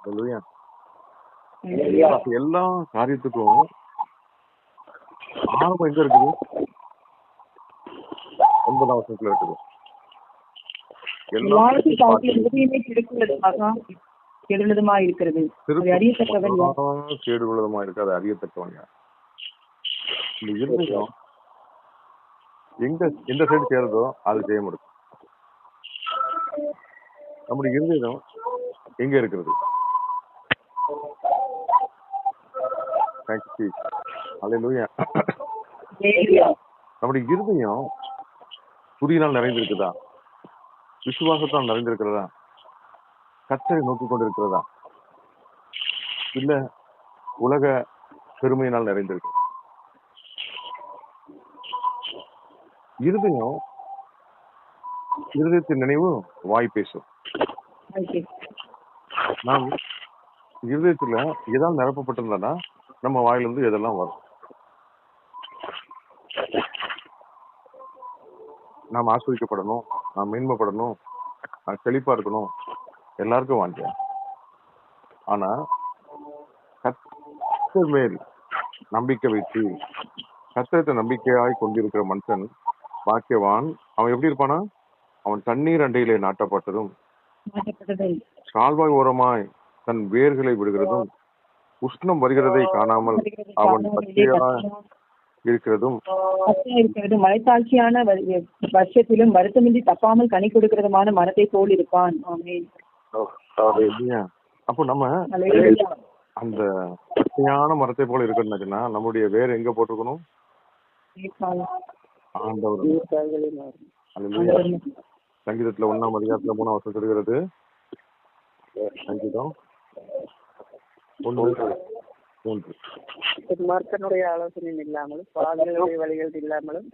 அல்லேலூயா. எல்லா காரியத்துக்கும் ஆரம்பம் எங்க இருக்குது? 9ஆம் வசனத்துல இருக்குது. கேடுள்ளதுமா இருக்காது அறியத்தக்கவன் யார்? இந்த இருதயம் எந்த சைடு சேருதோ அது செய்ய முடியும். நம்முடைய இருதயம் எங்க இருக்கிறது? நம்முடைய இருதயம் துதியினால் நிறைந்திருக்குதா? விசுவாசத்தால் நிறைந்திருக்கிறதா? கர்த்தரை நோக்கி கொண்டிருக்கிறதா? இல்ல உலக பெருமையினால் நிறைந்திருக்கு? இருதயத்தின் நினைவு வாய் பேசும். நாம் இருதயத்துல எதாவது நிரப்பப்பட்டிருந்தா நம்ம வாயிலிருந்து எதெல்லாம் வரும். நாம் ஆஸ்வதிக்கப்படணும், நாம் மேன்மைப்படணும், நான் செழிப்பா இருக்கணும், எல்லாருக்கும் வாங்க. ஆனா கர்த்தர் மேல் நம்பிக்கை வைத்து கர்த்தரத்தை நம்பிக்கையாய் கொண்டிருக்கிற மனுஷன் பாக்கியவான். அவன் எப்படி இருப்பானா? அவன் தண்ணீர் அண்டையிலே நாட்டப்பட்டதும் கால்வாய் ஓரமாய் தன் வேர்களை விடுகிறதும் உஷ்ணம் வருகிறதை காணாமல் அவன் பச்சையாய் இருக்கிறதும் மலைத்தாட்சியான வருஷத்திலும் வருத்தமின்றி தப்பாமல் கனி கொடுக்கிறதுமான மரத்தை போல் இருப்பான். அப்போ நம்ம அந்த பச்சையான மரத்தை போல இருக்கணும்னா நம்முடைய வேர் எங்க போட்டிருக்கணும்? ஆண்டவர். சங்கீதத்துல 1ஆம் அதிகாரத்துல 3ஆம் வசனம் சொல்கிறது. சங்கீதம் 1:3. மர்க்கனுடைய ஆலோசனை இல்லாமலும் பாதங்களுடைய வழிகள் இல்லாமலும்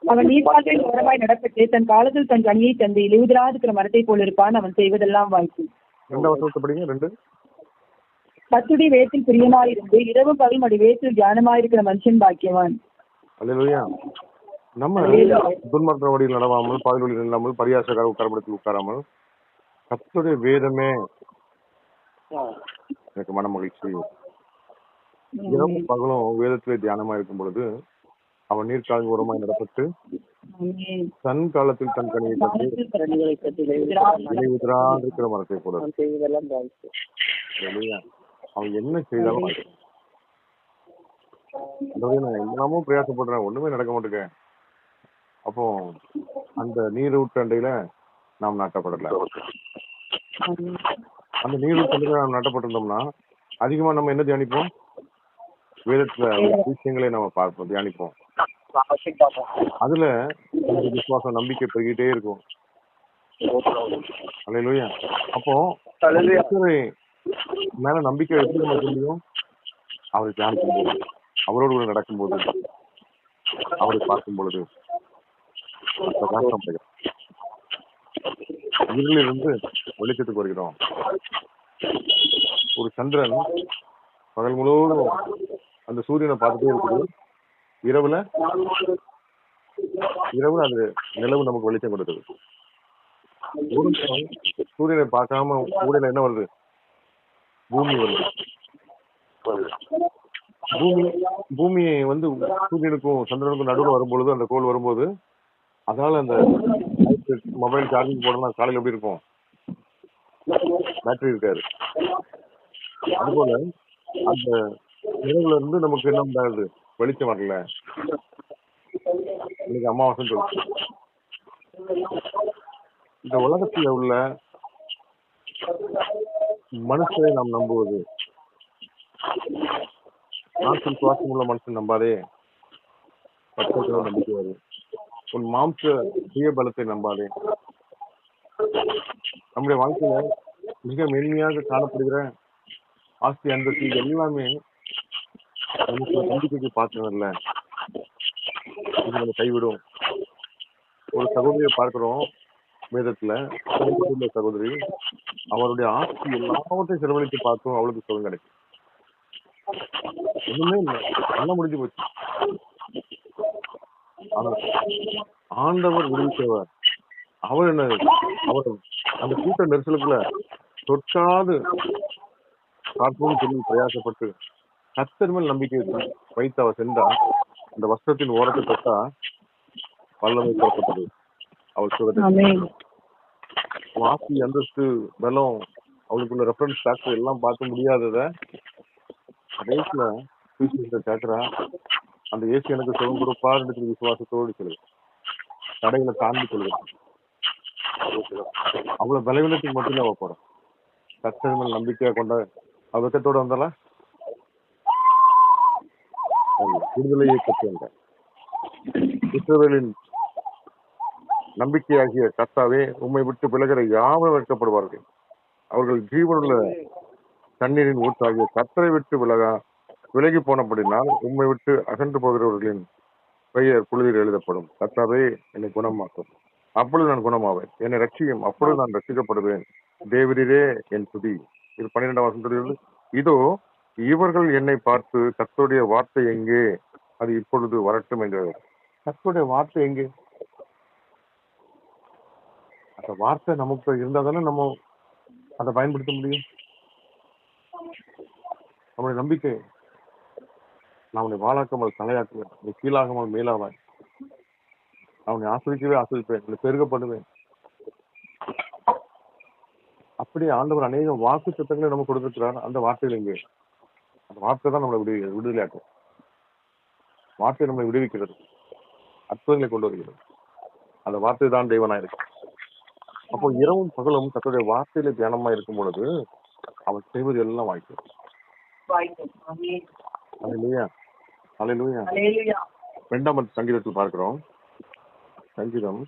அவன் நீர்ப்பாய்ச்சலின் ஓரமாய் நடப்பட்டு தன் காலத்தில் தன் கனியை தந்து இழிவுதராதிருக்கிற மரத்தை போல் இருப்பான். அவன் செய்வதெல்லாம் வாய்ப்பு. 10 வேத்தில் பிரியமாயிருந்து இரவு பகல் மடி வேத்தில் தியானமாயிருக்கிற மனுஷன் பாக்கியவான். அல்லேலூயா. நம்ம துன்மார்க்க வழியில் நடவாமல், பால் வழியில் இல்லாமல், பரியாசக்கார உட்காரப்படத்தில் உட்காராமல் கர்த்தருடைய வேதமே எனக்கு மன மகிழ்ச்சி. இரவு பகலும் வேதத்திலே தியானமா இருக்கும் பொழுது அவன் நீர்க்கால் ஓரமாய் நடப்பட்டு தன் காலத்தில் தன் கனியை கட்டி இருக்கிற மரத்தை போல. அவன் என்ன செய்தாலும் எல்லாமும் பிரயாசப்படுறேன், ஒண்ணுமே நடக்க மாட்டேங்க. அப்போ அந்த நீரூற்று அண்டையில நாம் நாட்டப்படல. அந்த நீரூற்று அண்டையில நாம் நாட்டப்பட்டிருந்தோம்னா அதிகமா நம்ம என்ன தியானிப்போம்? வேதத்துல விஷயங்களை நம்ம பார்ப்போம், தியானிப்போம். அதுல விசுவாசம் நம்பிக்கை பெருகிட்டே இருக்கும். அல்லேலூயா. அப்போ மேல நம்பிக்கை எப்படி நம்ம தெரியும்? அவரை தியானிக்கும் போது, அவரோடு கூட நடக்கும் போது, அவரை பார்க்கும் பொழுது பிரகாசம் இருளிலிருந்து வெளிச்சத்துக்கு வருகிறோம். ஒரு சந்திரன் பகல் முழுவதும் அந்த சூரியனை பார்த்துட்டே இருக்குது. இரவுல அது நிலவு நமக்கு வெளிச்சம் கொடுக்குது. சூரியனை பார்க்காம ஊடையில என்ன வருது? பூமி வருது. பூமியை சூரியனுக்கும் சந்திரனுக்கும் நடுவில் வரும்பொழுது, அந்த கோள் வரும்போது, அதனால அந்த மொபைல் சார்ஜிங் போடணும். காலையில் எப்படி இருக்கும்? பேட்டரி இருக்காது. அதுபோல அந்த நிலவுல இருந்து நமக்கு என்ன உண்டாகுது? வெளிச்சம் வரல. இன்னைக்கு அமாவாசை சொல்லுச்சு. இந்த உலகத்துல உள்ள மனுஷரை நாம் நம்புவது, நாட்டில் சுவாசம் உள்ள மனுஷன் நம்பாதே, பச்சை நம்பிக்கை வரும். உன் மாம்ச சுய பலத்தை நம்பாதே. நம்முடைய வாழ்க்கையில மிக மென்மையாக காணப்படுகிற ஆஸ்தி அந்தஸ்து எல்லாமே நம்பிக்கைக்கு பார்க்கணும்ல, இது நம்ம கைவிடும். ஒரு சகோதரியை பார்க்கிறோம் வேதத்துல, சகோதரி அவருடைய ஆஸ்தி எல்லாவற்றையும் செலவழித்து பார்த்தும் அவளுக்கு சுகம் கிடைக்கும். ஒண்ணுமே இல்லை, நல்லா முடிஞ்சு போச்சு. ஆனா ஆண்டவர் உதவி செய்வார். அவர் என்ன, அவர் அந்த கூட்ட நெரிசலுக்குள்ள தொற்காது பார்ப்போம் சொல்லி பிரயாசப்பட்டு கர்த்தர் மேல் நம்பிக்கை வைத்து அவர் சென்றா அந்த வஸ்திரத்தின் ஓரத்தை தொட்டா வல்லமை புறப்பட்டது. அவள் சுகத்தை ஆமென். வாசி அந்தஸ்து பலம் அவளுக்குள்ள ரெஃபரன்ஸ் ஃபேக்டர் எல்லாம் பார்க்க முடியாதத கடைசியில கேட்கிறா, அந்த இயேசு எனக்கு சுகம் கொடுப்பார் என்று விசுவாசத்தோடு சொல்லுது. தடைகளை தாண்டி சொல்லுது. அவ்வளவு பலவீனத்துக்கு மட்டும்தான் அவ போறோம். கர்த்தர் மேல் நம்பிக்கையா கொண்ட அவ வெக்கத்தோட வந்தால விடுதலையை பற்றி வந்த இஸ்ரவேலின் நம்பிக்கையாகிய கர்த்தாவே உம்மை விட்டு விலகிற யாவரும் வெட்கப்படுவார்கள். அவர்கள் ஜீவனுள்ள தண்ணீரின் ஊற்றாகிய கர்த்தரை விட்டு விலகி போனபடினால் உம்மை விட்டு அகன்று போகிறவர்களின் பெயர் புழுதியில் எழுதப்படும். கர்த்தாவே என்னை குணமாக்கும், அப்பொழுது நான் குணமாவேன். என்னை ரட்சியும், அப்பொழுது நான் ரட்சிக்கப்படுவேன். தேவரீரே என் துதி. இது 12ஆம் வசனம். இதோ இவர்கள் என்னை பார்த்து கர்த்தருடைய வார்த்தை எங்கே, அது இப்பொழுது வரட்டும் என்கிறார். கர்த்தருடைய வார்த்தை எங்கே? அந்த வார்த்தை நமக்கு இருந்தா தானே நம்ம அதை பயன்படுத்த முடியும். நம்முடைய நம்பிக்கை, நான் உன்னை வாழாக்காமல் தலையாக்குவேன், நீ கீழாகாமல் மேலாவாய், நான் உன்னை ஆசிரிக்கவே ஆசிரிப்பேன், உன்னை பெருகப்படுவேன். அப்படியே ஆண்டவர் அநேக வாக்கு சத்தங்களை நம்ம கொடுத்திருக்கிறார். அந்த வார்த்தைகள் எங்கே? அந்த வார்த்தை தான் நம்மளை விடுதலையாக்கும். வார்த்தை நம்மளை விடுவிக்கிறது, அற்புதங்களை கொண்டு வருகிறது. அந்த வார்த்தை தான் தெய்வனா இருக்கு. அப்போ இரவும் பகலும் கர்த்தருடைய வார்த்தையில தியானமா இருக்கும் பொழுது அவன் செய்வது எல்லாம் வாய்க்கும். அல்லேலூயா, அல்லேலூயா. 2ஆம் சங்கீதத்தில் பார்க்கிறோம். சங்கீதம்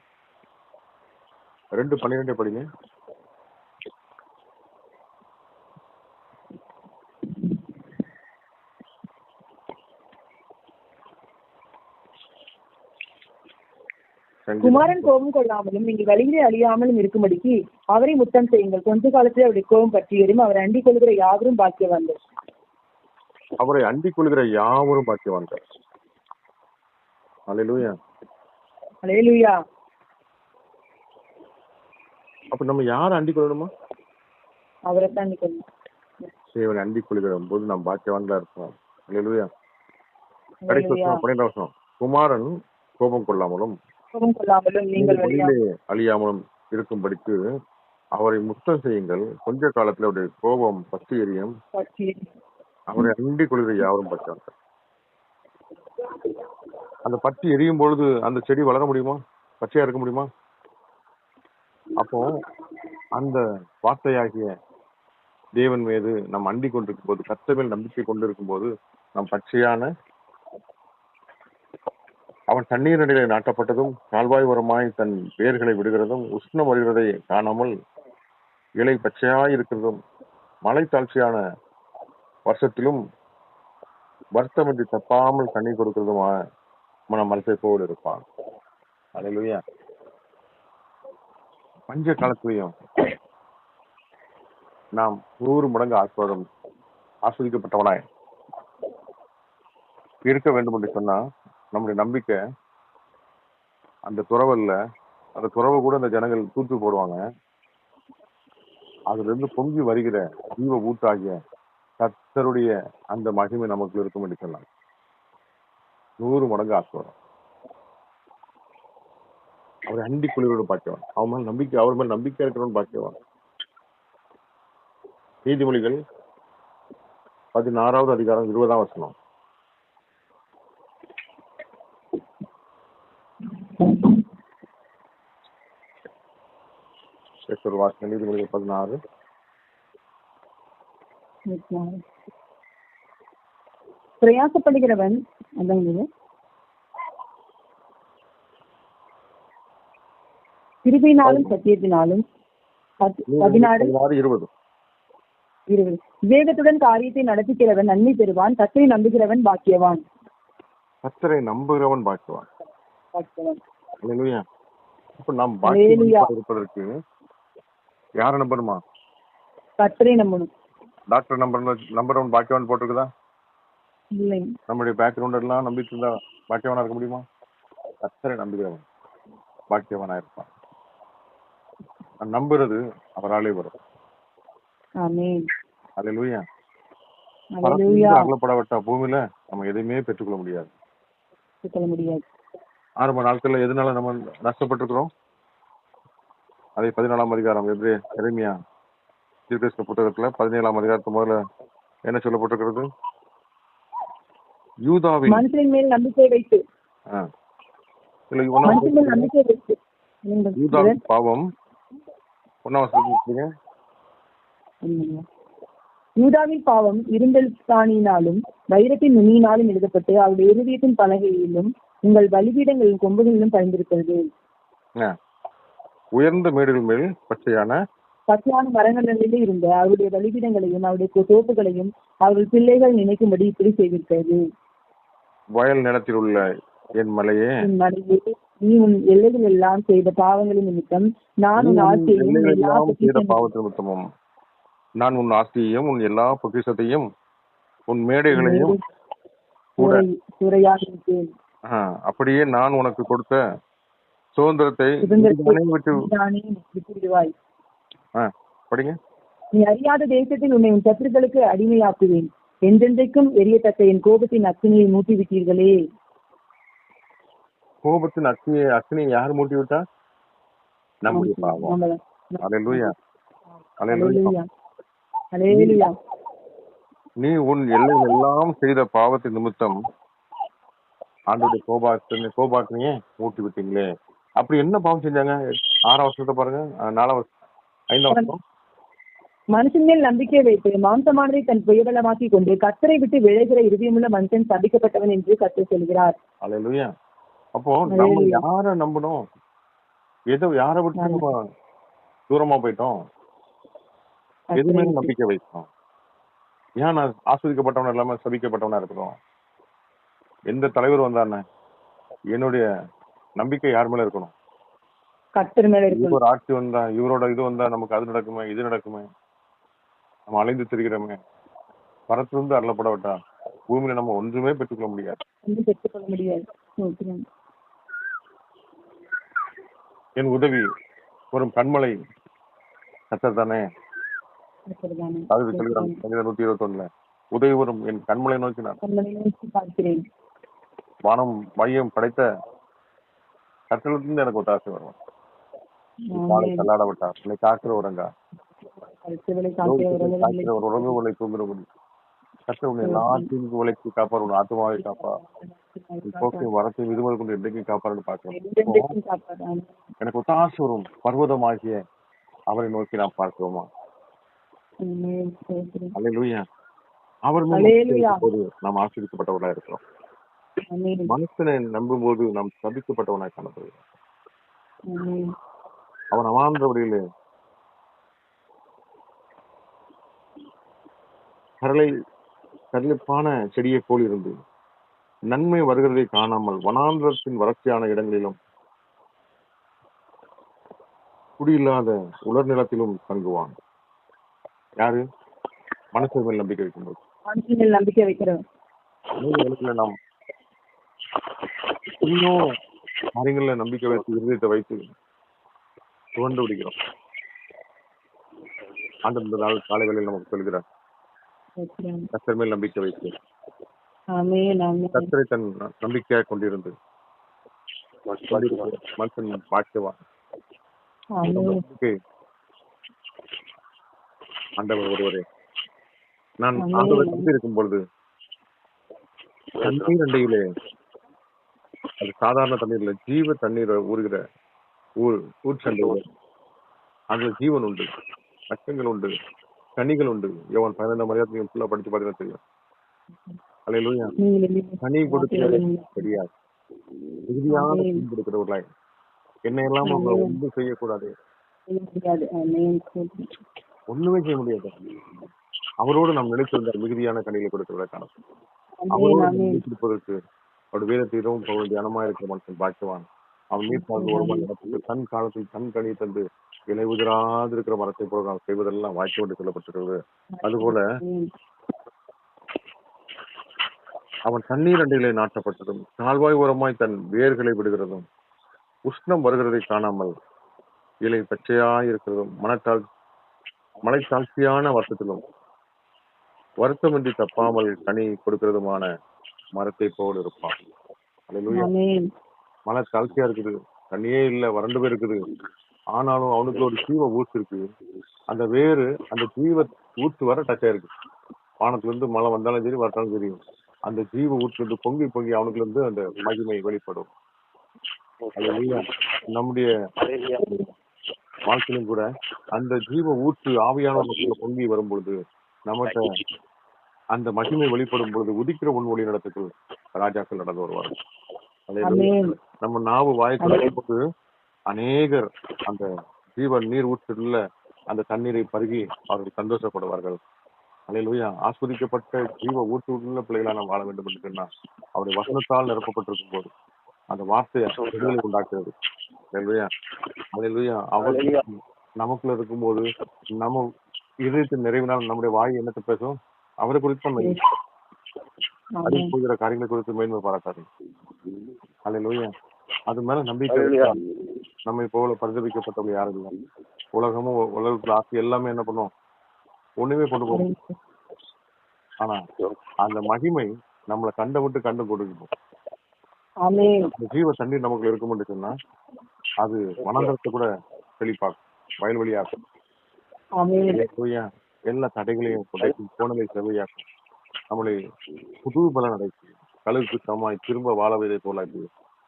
2:12 படிங்க. குமாரன் கோபம் கொள்ளாமலும் நீங்கள் வழியிலே அழியாமலும் இருக்கும்படிக்கு அவரை முத்தம் செய்யுங்கள். கொஞ்ச காலத்தில் அவருடைய கோபம் பற்றி எறும். அவரை அண்டிக் கொள்கிற யாவரும் பாக்கியவான்கள். அவரை அண்டிக் கொள்கிற யாவரும் பாக்கியவான்கள். அல்லேலூயா, அல்லேலூயா. அப்ப நம்ம யாரை அண்டிக் கொள்ளணுமா? அவரை தான் அண்டிக் கொள்ளணும். தேவனை அண்டிக் கொள்கிற போது நாம் பாக்கியவான்களா இருப்போம். அல்லேலூயா. கடைசி வசனம் 12ஆம் வசனம். குமாரன் கோபம் கொள்ளாமலும் நீங்கள் வழியிலே அழியாமலும் இருக்கும்படிக்கு அவரை முத்தம் செய்யுங்கள். கொஞ்ச காலத்துல அவருடைய கோபம் பற்றி எரியும். அவரை அண்டிக் கொள்கிற யாவரும் பச்சாங்க. அந்த பற்றி எரியும் பொழுது அந்த செடி வளர முடியுமா? பச்சையா இருக்க முடியுமா? அப்போ அந்த வார்த்தையாகிய தேவன் மீது நாம் அண்டிக் கொண்டிருக்கும் போது, கர்த்தர் மேல் நம்பிக்கை கொண்டிருக்கும் போது, நாம் பச்சையான அவன் தண்ணீர் நடிகளை நாட்டப்பட்டதும் கால்வாய் உரமாய் தன் வேர்களை விடுகிறதும் உஷ்ணம் வருகிறதை காணாமல் இலை பச்சையாய் இருக்கிறதும் மழை தாழ்ச்சியான வருஷத்திலும் வருத்தமின்றி தப்பாமல் தண்ணீர் கொடுக்கிறதுமா மனசை போல் இருப்பான். அல்லேலூயா. பஞ்ச காலத்திலையும் நாம் 100 மடங்கு ஆஸ்வதிக்கப்பட்டவனாய் இருக்க வேண்டும் என்று சொன்னா நம்முடைய நம்பிக்கை அந்த துறவல்ல. அந்த துறவை கூட அந்த ஜனங்கள் தூத்து போடுவாங்க. அதுல இருந்து பொங்கி வருகிற ஜீவ ஊட்டாகிய கர்த்தருடைய அந்த மகிமை நமக்கு இருக்கும் என்று சொன்னாங்க. 100 மடங்கு ஆஸ்வாதம். அவரை அண்டி குளிரோடு பாக்கியவான். அவர் மேல் நம்பிக்கை இருக்கிறவன் பாக்கியவான். நீதிமொழிகள் 16வது அதிகாரம் 20ஆம் வசனம். நீதிமொழிகள் 16. பிரயாசப்படுகிறவன் கிருபையினாலும் சத்தியத்தினாலும் 16:20 விவேகத்துடன் காரியத்தை நடத்துகிறவன் நன்மை பெறுவான். கர்த்தரை நம்புகிறவன் பாக்கியவான். கர்த்தரை நம்புகிறவன் பாக்கியவான். அல்லேலூயா. அப்ப நாம் பாக்கியவான்களாக இருப்பதற்கு யாரை நம்பணுமா? கர்த்தரை நம்பணும். டாக்டர் நம்புறவன் பாக்கியவான் போட்டிருக்குதா? இல்லை. நம்மளுடைய பேக்ரவுண்ட் எல்லாம் நம்பிட்டு இருந்தா பாக்கியவானா இருக்க முடியுமா? கர்த்தரை நம்புகிறவன் பாக்கியவானா இருப்பான். நான் நம்புறது அவராலே வரும். ஆமென். அல்லேலூயா. ஹalleluya. அருளப்படப்பட்ட பூமியில நம்ம எதையுமே பெற்றுக்கொள்ள முடியாது. சொல்ல முடியாது. ஆரம்ப நாட்கள்ல எதனால நம்ம நஷ்டப்பட்டிருக்கிறோம்? அதை 14ஆம் அதிகாரம் எரேமியா தீர்க்கதரிசன புத்தகத்துல 17ஆம் அதிகாரத்து முதல்ல என்ன சொல்லப்பட்டிருக்கிறது? யூதாவின் மனுஷன் மேல் நம்பிக்கை வைத்து ஆ. இல்ல, ஒண்ணாம் மனுஷன் மேல் நம்பிக்கை வைத்து யூதாவின் பாவம் 1ஆம் வசனத்துல யூதாவின் பாவம் இரும்பெல்தானினாலும் வைரத்தின் நுனியினாலும் எழுதப்பட்டு அவருடைய இருதயத்தின் பலகையிலும் உங்கள் பலிபீடங்களின் கொம்புகளிலும் பயந்திருக்கிறது. உயர்ந்த மேடுகள் மேல் பச்சையான மரங்களிலே இருந்த அவருடைய பலிபீடங்களையும் அவருடைய தோப்புகளையும் அவர்கள் பிள்ளைகள் நினைக்கும்படி இப்படி செய்திருக்கிறது. வயல் நிலத்தில் உள்ள என் மலையே, நீ உன் எல்லைகள் எல்லாம் செய்த பாவங்களின் நிமித்தம் நான் உன் ஆசையையும் எல்லா பாவத்தின் நிமித்தமும் நான் உன் ஆசையையும் உன் எல்லா பொக்கிஷத்தையும் உன் மேடைகளையும் சூறையாடிருக்கேன். அப்படியே நான் உனக்கு கொடுத்த சுதந்திரத்தை விட்டுவிடுவாய். படிங்க. நீ அறியாத தேசத்தில் உன்னை உன் சத்துருக்களுக்கு அடிமையாக்குவேன். என்றென்றைக்கும் எரியத்தக்க என் கோபத்தின் அக்னியை மூட்டி விட்டீர்களே. கோபத்தின் அக்னியை யார் மூட்டி விட்டா? நம்முடைய பாவம். அல்லேலூயா. அல்லேலூயா. அல்லேலூயா. நீ உன் எல்லைகள் எல்லாம் செய்த பாவத்தின் நிமித்தம் ஆண்டோடைய கோபாக்னியே மூட்டி விட்டீங்களே. அப்படி என்ன பாவம் செஞ்சாங்க? 6ஆம் வருஷத்தை பாருங்க, 4ஆம் வருஷம் 5ஆம் வருஷம். மனுஷன் மேல் நம்பிக்கை வைத்து மாம்சமானதை தன் புயபலமாக்கி கொண்டு கர்த்தரை விட்டு விளைகிற இருதயமுள்ள மனுஷன் சபிக்கப்பட்டவன் என்று கர்த்தர் சொல்கிறார். அல்லேலூயா. அப்போ நம்ம யார நம்பணும்? யாரை விட்டு நம்ம தூரமா போயிட்டோம்? எது மேல நம்பிக்கை வைக்கணும்? ஏன் நான் ஆஸ்வதிக்கப்பட்டவன இல்லாம சபிக்கப்பட்டவனா இருக்கிறோம்? எந்த தலைவர் வந்தானே என்னுடைய நம்பிக்கை யார் மேல இருக்கணும்? கர்த்தர் மேல இருக்கணும். ஒரு ஆட்சி வந்தா, இவரோட இது வந்தா நமக்கு அது நடக்குமே, இது நடக்குமே, நம்ம அலைந்து திரிகிறோமே. பரத்திலிருந்து அருளப்படவிட்டா பூமியில நம்ம ஒன்றுமே பெற்றுக்கொள்ள முடியாது. என் உதவி வரும் கண்மலை கர்த்தர் தானே. 121 உதவி வரும் என் கண்மலை நோக்கி நான் பார்க்கிறேன். வானம் மையம் படைத்த கர்த்தரிலிருந்து எனக்கு ஒத்தாசை வரும். காலை தள்ளாட விட்டார், என்னை காக்கிற உறங்கா உறங்குகளை தூங்குறபடி கர்த்தர் உன்னை எல்லா தீங்கு விலைக்கு காப்பார், உன் ஆத்மாவை காப்பார், போக்கையும் வரத்தையும் விடுமுறை கொண்டு என்றைக்கும் காப்பாருன்னு பார்க்கிறோம். எனக்கு ஒத்தாசை வரும் பர்வதமாகிய அவரை நோக்கி நாம் பார்க்கிறோமா? அல்லேலூயா. அவர் போது நாம் ஆசீர்வதிக்கப்பட்டவர்களா இருக்கிறோம். மனுஷனை நம்பும் போது நாம் சபிக்கப்பட்டவனாய் காணப்படுகிறோம். அவன் அமாந்த வழியிலே கரளிப்பான செடியை போல் இருந்து நன்மை வருகிறதை காணாமல் வனாந்திரத்தின் வறட்சியான இடங்களிலும் குடியில்லாத உலர் நிலத்திலும் தங்குவான். யாரு? மனுஷன் மேல் நம்பிக்கை வைக்கும்போது. நம்பிக்கை வைக்கிறோம். நாம் இன்னும் காரியங்கள்ல நம்பிக்கை வைத்து இருதயத்தை வைத்து துவண்டு விடுகிறோம். ஆண்டு இந்த நாள் காலை வேளையில் நமக்கு சொல்கிறார், கர்த்தர் மேல் நம்பிக்கை வைத்து கர்த்தரை தன் நம்பிக்கையாக கொண்டிருந்து மனுஷன் பாக்கியவான். ஆண்டவர் ஒருவரே. நான் ஆண்டவரை நம்பி இருக்கும் பொழுது தண்ணீர் அண்டையிலே, அது சாதாரண தண்ணீர்ல ஜீவ தண்ணீர் ஊறுகிற ஊர்ச்சண்டையில அதுல ஜீவன் உண்டு, நட்சங்கள் உண்டு, கனிகள் உண்டு. யோவான் 15 மரியாதையும் ஃபுல்லா படிச்சு பார்த்தீங்கன்னா தெரியும். அல்லேலூயா. கனி கொடுக்கிறது தெரியாது, உறுதியான கொடுக்கிறவர்களாய் என்ன எல்லாம் அவங்க ஒன்றும் செய்யக்கூடாது, ஒண்ணுமே செய்ய முடியாது. அவரோடு நாம் நினைத்திருந்தால் மிகுதியான கனிகளை கொடுக்கிறவரை காணப்படும். அவரோடு அவருடைய வேதத்திலும் தியானமா இருக்கிற மனுஷன் பாக்கியவான். அவன் நீர்ப்பாய்ந்து ஒரு மணி நடப்பட்டு தன் காலத்தில் தன் கனி தந்து விலை உதிராது இருக்கிற மரத்தை போல நாம் செய்வதெல்லாம் வாய்க்கு கொண்டு சொல்லப்பட்டிருக்கிறது. அதுபோல அவன் தண்ணீர் அண்டையிலே நாட்டப்பட்டதும் கால்வாய் ஓரமாய் தன் வேர்களை விடுகிறதும் உஷ்ணம் வருகிறதை காணாமல் இலை பச்சையாய் இருக்கிறதும் மலைத்தாழ்ச்சியான வருத்தத்திலும் வருத்தமின்றி தப்பாமல் கனி கொடுக்கிறதுமான மரத்தை போல் இருப்பான். அல்லேலூயா. ஆமென். மலை தாழ்ச்சியா இருக்குது, தண்ணியே இல்ல, வறண்டு போய் இருக்குது. ஆனாலும் அவனுக்கு ஒரு ஜீவ ஊற்று இருக்கு. அந்த வேறு அந்த ஜீவ ஊற்று வர டச் ஆயிருக்கு. வானத்துல இருந்து மழை வந்தாலும் சரி வரட்டாலும் சரி, அந்த ஜீவ ஊற்று இருந்து பொங்கி பொங்கி அவனுக்குள்ள இருந்து அந்த மகிமை வெளிப்படும். அல்லேலூயா. நம்முடைய வாழ்க்கையிலும் கூட அந்த ஜீவ ஊற்று ஆவியானவர்களுக்குள்ள பொங்கி வரும் பொழுது நம்மகிட்ட அந்த மகிமை வெளிப்படும் பொழுது உதிக்கிற உன்மொழி நடத்துக்கள் ராஜாக்கள் நடந்து வருவார்கள். அல்லேலூயா. ஆமென். நம்ம நாவு வாய்க்கும் போது அநேகர் அந்த ஜீவ நீர் ஊற்றுள்ள அந்த தண்ணீரை பருகி அவர்கள் சந்தோஷப்படுவார்கள். அல்லேலூயா. ஆஸ்வதிக்கப்பட்ட ஜீவ ஊற்றுள்ள பிள்ளைகளா நாம் வாழ வேண்டும் என்று சொன்னால் அவருடைய வசனத்தால் நிரப்பப்பட்டிருக்கும் போது அந்த வார்த்தையை விடுதலை உண்டாக்குறது. அல்லேலூயா. அல்லேலூயா. அவர் நமக்குள்ள இருக்கும்போது நம்ம இதயத்தின் நிறைவினால் நம்முடைய வாய் என்னத்தை பேசும்? அவரை குறித்து நம்ம அடி ஆமென். போகிற காரியங்களை குறித்து மேன்மை பாராட்டாரு. அல்லேலூயா. அது மேல நம்பிக்கை வைத்தா நம்மை போல பரிதபிக்கப்பட்டவங்க யாரும் இல்லை. உலகமும் உலகத்துல ஆசை எல்லாமே என்ன பண்ணும்? ஒண்ணுமே கொண்டு போகும். ஆனா அந்த மகிமை நம்மளை கண்ட விட்டு கண்டு கொடுக்கும். ஆமென். அந்த ஜீவ தண்ணீர் நமக்கு இருக்கும்னு சொன்னா அது வனாந்தரத்தை கூட செழிப்பாக்கும், வயல்வெளியாக்கும். ஆமென். அல்லேலூயா. எல்லா தடைகளையும் உடைக்கும், கோணலை செவையாக்கும், நம்மளை புது பலன் அடைக்கும், கழுகுக்கு சமாய் திரும்ப வாழ வைதை போலாக்கி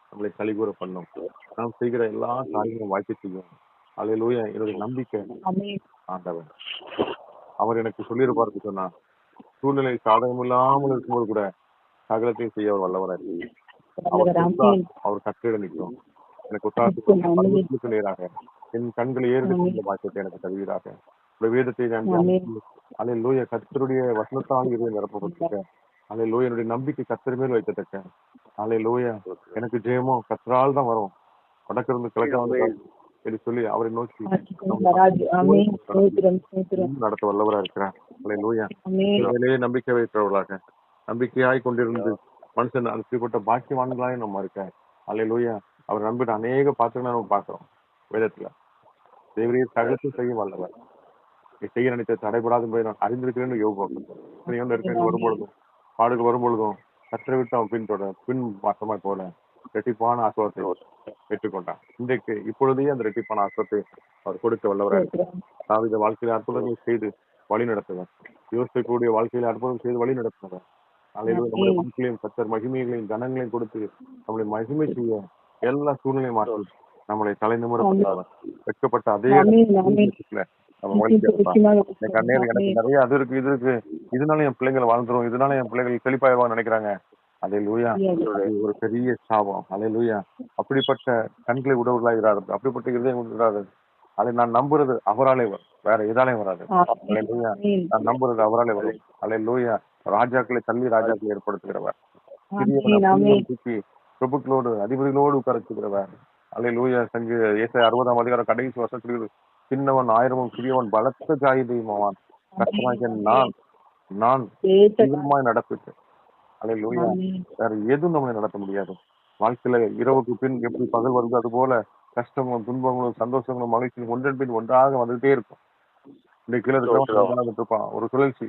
நம்மளை கலிகூற பண்ணும். நாம் செய்கிற எல்லா காரியங்களும் வாய்க்க செய்யும். அல்லேலூயா. என்னுடைய நம்பிக்கை ஆமென். ஆண்டவர் அவர் எனக்கு சொல்லியிருப்பாரு சொன்னா சூழ்நிலை சாதகம் இல்லாமல் இருக்கும்போது கூட சகலத்தையும் செய்ய அவர் வல்லவராக ஆமென். அவர் கட்டிட நிற்கும். எனக்கு ஒத்தாசுக்கு நேராக என் கண்களை ஏறெடுக்கின்ற பாக்கியத்தை எனக்கு தருவீராக. இந்த வேதத்தை நான் அல்லேலூயா. கர்த்தருடைய வசனத்தால் இதை நிரப்பப்பட்டிருக்க. அல்லேலூயா. என்னுடைய நம்பிக்கை கர்த்தர் மேல் வைக்கத்தக்க. அல்லேலூயா. எனக்கு ஜெயமோ கர்த்தரால் தான் வரும், வடக்கிருந்து கிழக்க வந்து என்று சொல்லி அவரை நோக்கி நடத்த வல்லவரா இருக்கிறார். அல்லேலூயா. அதிலேயே நம்பிக்கை வைக்கிறவர்களாக நம்பிக்கையாய் கொண்டிருந்து மனுஷன் அப்படிப்பட்ட பாக்கியவான்களாய் நம்ம இருக்க. அல்லேலூயா. அவர் நம்பிட்டு அநேக பாத்திரங்களை நம்ம பார்க்கிறோம் வேதத்துல. தேவரே சகலத்தையும் செய்ய வல்லவர், நீ செய்ய நினைத்த தடைபடாது என்பதை நான் அறிந்திருக்கிறேன்னு யோகம் இருக்க வரும்பொழுதும் பாடுகள் வரும்பொழுதும் கற்றை விட்டு அவன் பின் மாற்றமாய் போல ரெட்டிப்பான ஆசுவத்தை பெற்றுக்கொண்டான். இன்றைக்கு இப்பொழுதே அந்த ரெட்டிப்பான ஆசுவத்தை அவர் கொடுக்க வல்லவராக இருக்கிறார். தாவீது வாழ்க்கையில அற்புதங்களை செய்து வழி நடத்துவார். யோசிக்கக்கூடிய வாழ்க்கையில அற்புதம் செய்து வழி நடத்துவார். அல்லேலூயா. நம்முடைய வாழ்க்கையிலையும் கர்த்தர் மகிமைகளையும் கனங்களையும் கொடுத்து நம்மளை மகிமை செய்ய எல்லா சூழ்நிலையும் மாற்றி நம்மளை தலை நிமிடப்பட்டவர் வெட்கப்பட்ட அதே எனக்கு நிறைய அது இருக்கு இது இருக்கு, இதனால என் பிள்ளைங்களை வாழ்ந்துரும், இதனால என் பிள்ளைகள் செழிப்பாயிருவான்னு நினைக்கிறாங்க. அல்லேலூயா. ஒரு பெரிய சாபம். அல்லேலூயா. அப்படிப்பட்ட கண்களை உடவுகளாகிறாரு, அப்படிப்பட்ட இதயம் உண்டாது. அதை நான் நம்புறது அவராலே வரும், வேற எதாலையும் வராது. அல்லேலூயா. நான் நம்புறது அவராலே வரும். அல்லேலூயா. ராஜாக்களை தள்ளி ராஜாக்களை ஏற்படுத்துகிறவர், தூக்கி பிரபுக்களோடு அதிபதிகளோடு உட்காரச்சுகிறவர். அல்லேலூயா. ஏசாயா 60ஆம் அதிகாரம் கடைசி வசனத்தில் சின்னவன் ஆயிரமும் சிறியவன் பலத்த காயுதயமாவான், கஷ்டமாக நான் தீவிரமாய் நடப்பிட்டேன். அல்லேலூயா. வேற எதுவும் நம்மளை நடத்த முடியாது. வாழ்க்கையில இரவுக்கு பின் எப்படி பகல் வருது அது போல கஷ்டங்களும் துன்பங்களும் சந்தோஷங்களும் மகிழ்ச்சியும் ஒன்றன் பின் ஒன்றாக வந்துகிட்டே இருக்கும். இன்றைக்கு இருப்பான் ஒரு சுழற்சி,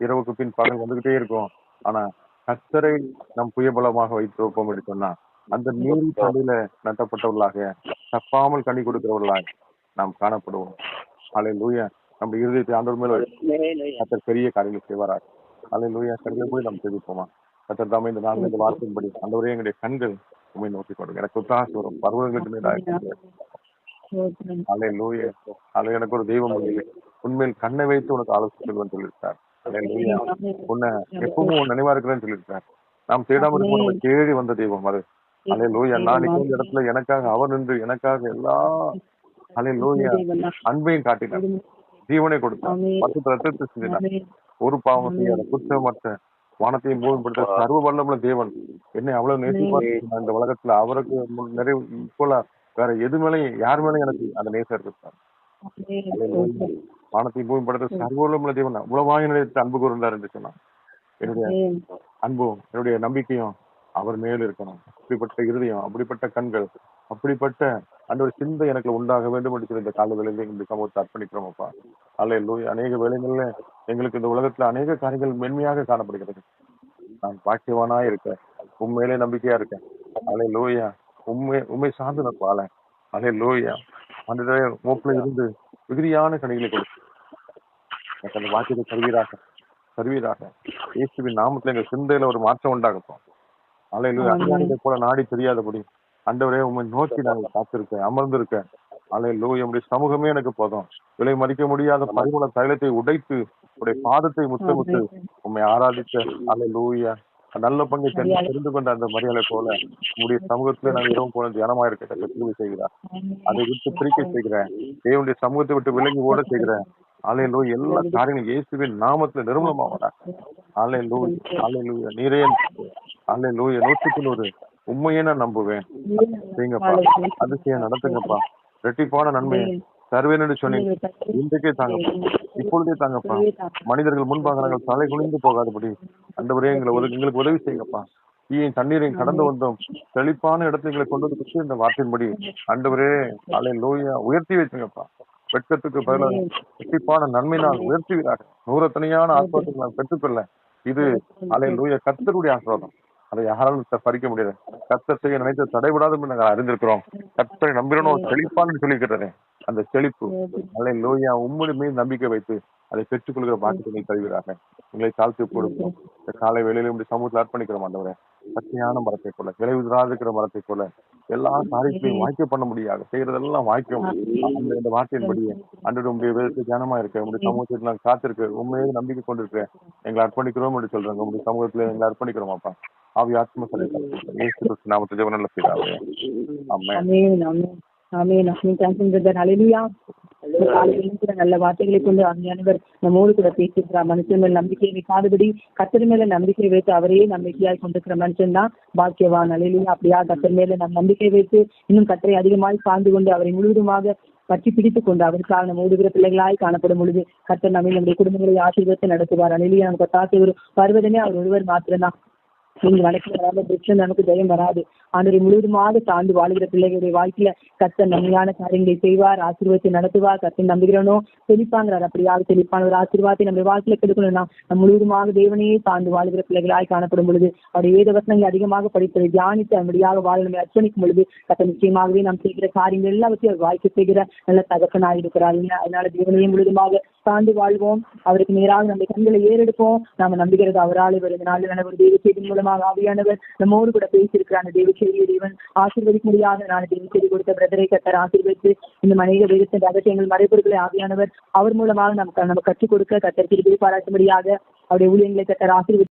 இரவுக்கு பின் பகல் வந்துகிட்டே இருக்கும். ஆனா கர்த்தரை நம் புயபலமாக வைத்திருப்போம் என்று சொன்னா அந்த நீர் தண்ணியில நட்டப்பட்டவர்களாக தப்பாமல் கனி கொடுக்கிறவர்களாக நாம் காணப்படுவோம். அல்லேலூயா. நம்ம இருதயத்தை ஆண்டவர் மேல் கர்த்தர் பெரிய காரியங்கள் செய்வாராக. அல்லேலூயா. கண்களை போய் நாம் தெரிவிப்போமா? கர்த்தர் தாமே இந்த நாள் இந்த வார்த்தையின்படி ஆண்டவரே எங்களுடைய கண்கள் உண்மை நோக்கி கொண்டு எனக்கு ஒத்தாசை வரும் பருவங்களுக்கு மேலாக. அல்லேலூயா. அல்ல எனக்கு ஒரு தெய்வம் உண்மையில் கண்ணை வைத்து உனக்கு ஆலோசனை சொல்லுவேன்னு சொல்லியிருக்கார். அல்லேலூயா. உன்னை எப்பவும் உன் நினைவா இருக்கிறேன்னு சொல்லியிருக்கார். நாம் தேடாமல் இருக்கும் நம்ம தேடி வந்த தெய்வம் அது. அல்லேலூயா. நான் இந்த இடத்துல எனக்காக அவர் நின்று எனக்காக எல்லா அல்லேலூயா அன்பையும் காட்டினார், ஜீவனை கொடுத்தார், பத்து ரத்தத்தை செஞ்சினார், ஒரு பாவம் செய்யாத குற்றமற்ற வானத்தையும் பூமிப்படுத்த சர்வ வல்லமுள்ள தேவன் என்னை அவ்வளவு நேசிப்பார் இந்த உலகத்துல. அவருக்கு நிறைவு போல வேற எது மேலையும் யார் மேலையும் எனக்கு அந்த நேசம் இருக்கார். வானத்தையும் பூமிப்படுத்த சர்வ வல்லமுள்ள தேவன் அவ்வளவாக நிலையத்தை அன்பு கூர்ந்தார் என்று சொன்னார். என்னுடைய அன்பும் என்னுடைய நம்பிக்கையும் அவர் மேல் இருக்கணும். அப்படிப்பட்ட இருதயம், அப்படிப்பட்ட கண்கள், அப்படிப்பட்ட ஒரு சிந்தை எனக்கு உண்டாக வேண்டும் என்று சொல்லி இந்த கால வேளையில இந்த சமூகத்தை அர்ப்பணிக்கிறோம் அப்பா. அல்லேலூயா. அநேக வேளைகள்ல எங்களுக்கு இந்த உலகத்துல அநேக காரியங்கள் மென்மையாக காணப்படுகிறது. நான் பாக்கியவானா இருக்கேன், உண்மையிலே நம்பிக்கையா இருக்கேன். அல்லேலூயா. உண்மை சார்ந்து நான் வாழேன். அல்லேலூயா. ஆண்டவரே, மூப்புல இருந்து மிகுதியான கனிகளை கொடுத்து எனக்கு அந்த வாக்கியத்தை தருவீராக. இயேசுவின் நாமத்துல எங்க சிந்தையில ஒரு மாற்றம் உண்டாகட்டும். அல்லேலூயா. அஞ்ஞானிகளை போல நாடி தெரியாதபடி ஆண்டவரே, உம்மை நோக்கி நாங்கள் காத்திருக்கேன், அமர்ந்திருக்கேன். அல்லேலூயா. உம்முடைய சமூகமே எனக்கு போதும். விலை மதிக்க முடியாத பரிமள தைலத்தை உடைத்து உடைய பாதத்தை முத்தமிட்டு உம்மை ஆராதிக்க. அல்லேலூயா. நல்ல பங்கை தெரிந்து கொண்ட அந்த மரியாதை போல உங்களுடைய சமூகத்துல நாங்கள் இரவும் போல தியானமா இருக்க கிருபை செய்கிறார். அதை விட்டு பிரிக்க செய்கிறேன். தேவனுடைய சமூகத்தை விட்டு விலகி ஓட செய்கிறேன். அல்லேலூயா. எல்லா காரியங்களும் இயேசுவின் நாமத்துல நிர்மூலமாவதாக. அல்லேலூயா. அல்லேலூயா. நீரே அல்லேலூயா. 100 உண்மையே நான் நம்புவேன். செய்யுங்கப்பா, அதிசயம் நடத்துங்கப்பா. ரெட்டிப்பான நன்மை தருவேன் என்று சொன்னீங்க. இன்றைக்கே தாங்கப்பா, இப்பொழுதே தாங்கப்பா. மனிதர்கள் முன்பாக நாங்கள் தலை குனிந்து போகாதபடி ஆண்டவரே எங்களுக்கு உதவி செய்யுங்கப்பா. தீயின் தண்ணீரையும் கடந்து வந்தோம், செழிப்பான இடத்தை எங்களை கொண்டு வந்து இந்த வார்த்தையின்படி ஆண்டவரே அல்லேலூயா உயர்த்தி வச்சுங்கப்பா. வெட்கத்துக்கு பதிலாக ரெட்டிப்பான நன்மை நான் உயர்த்துவீராக. நூறத்தனையான ஆசீர்வாதத்தை நான் பெற்றுக்கொள்ள. இது அல்லேலூயா கர்த்தருடைய ஆசீர்வாதம். அதை யாராலும் பறிக்க முடியாது. கர்த்தர் செய்ய நினைத்து தடைபடாத நாங்கள் அறிந்திருக்கிறோம். கர்த்தரை நம்பினோம் செழிப்பான்னு சொல்லிக்கிறேன். அந்த செழிப்பு அல்லேலூயா உம்முடைய மீது நம்பிக்கை வைத்து அதை பெற்றுக்கொள்கிற பாக்கியத்தை தருவீராக. உங்களை தாழ்த்தி கொடுப்போம். இந்த காலை வேளையில உங்களுடைய சமூகத்தில் அர்ப்பணிக்கிறோம் ஆண்டவரே. பச்சையான மரத்தை போல, விலை உதிராது இருக்கிற மரத்தை போல எல்லா காரியத்தையும் வாய்க்க பண்ண முடியாது, செய்யறதெல்லாம் வாய்க்கும். இந்த வார்த்தையின்படியே அன்று உங்களுடைய வேதத்தை தியானமா இருக்க, உங்களுடைய சமூகத்தில் நாங்கள் காத்திருக்க, உண்மையே நம்பிக்கை கொண்டிருக்கேன். எங்களை அர்ப்பணிக்கிறோம் என்று சொல்றாங்க. உங்களுடைய சமூகத்துல எங்களை அர்ப்பணிக்கிறோம் அப்பா. ஆவி ஆத்ம சரி நாமத்தை ஜெப நல்ல பிதாவே. ஆமென். நல்ல வார்த்தைகளை கொண்டு அருமையானவர் நம்மோடு கூட பேசியிருக்கிறார். மனுஷன் மேல் நம்பிக்கை வைக்காதபடி கர்த்தர் மேல நம்பிக்கை வைத்து அவரையே நம்பிக்கையாய் கொண்டிருக்கிற மனுஷன் தான் பாக்கியவான். அல்லேலூயா. அப்படியா கர்த்தர் மேல நம் நம்பிக்கை வைத்து இன்னும் கர்த்தரை அதிகமாய் சார்ந்து கொண்டு அவரை முழுவதுமாக பற்றி பிடித்துக் கொண்டு அவருக்காக நம்ம ஓடுகிற பிள்ளைகளாய் காணப்படும் பொழுது கர்த்தர் நம்முடைய குடும்பங்களை ஆசீர்வாதத்தை நடத்துவார். அல்லேலூயா. நமக்கு தாசை ஒரு வருவதனே அவர் ஒருவர் மாத்திரம்தான். நீங்க வழக்கு நமக்கு ஜெயம் வராது. ஆண்டவரை முழுவதுமாக சார்ந்து வாழ்கிற பிள்ளைகளுடைய வாழ்க்கையில கர்த்தர் நன்மையான காரியங்களை செய்வார், ஆசீர்வாதத்தை நடத்துவார். கர்த்தர் நம்புகிறனோ செழிப்பாங்கிறார். அப்படியாக செழிப்பான ஒரு ஆசீர்வாதத்தை நம்ம வாழ்க்கையில கொடுக்கணும்னா நம்ம முழுவதுமாக தேவனையே சார்ந்து வாழ்கிற பிள்ளைகளாய் காணப்படும் பொழுது அவருடைய வேத வசனங்களை அதிகமாக படிப்பதை தியானித்து அப்படியாக வாழ நம்ம அர்ப்பணிக்கும் பொழுது கர்த்தர் நிச்சயமாகவே நாம் செய்கிற காரியங்கள் எல்லாவற்றையும் அவர் வாழ்க்கை செய்கிற நல்ல தகப்பனாய் இருக்கிறார். அதனால தேவனையே முழுவதுமாக சார்ந்து வாழ்வோம். அவருக்கு நேராக நம்ம கண்களை ஏறெடுப்போம். நாம நம்புகிறது அவரால் வருது நாள் ஒரு தேவ செய்தி மூலமாக ஆவியானவர் நம்மோடு கூட பேசியிருக்கிறார். அந்த தேவ செய்தியை தேவன் ஆசீர்வதிக்க முடியாத நான் தேவ செய்தி கொடுத்த பிரதரை கர்த்தர் ஆசீர்வதித்து இந்த மனித வேதத்தின் ரகசியங்கள் மறைபொருட்களை ஆவியானவர் அவர் மூலமாக நம்ம கற்றுக் கொடுக்க கர்த்தர் கிருபை பாராட்டும்படியாக அவருடைய ஊழியங்களை கர்த்தர் ஆசீர்வதி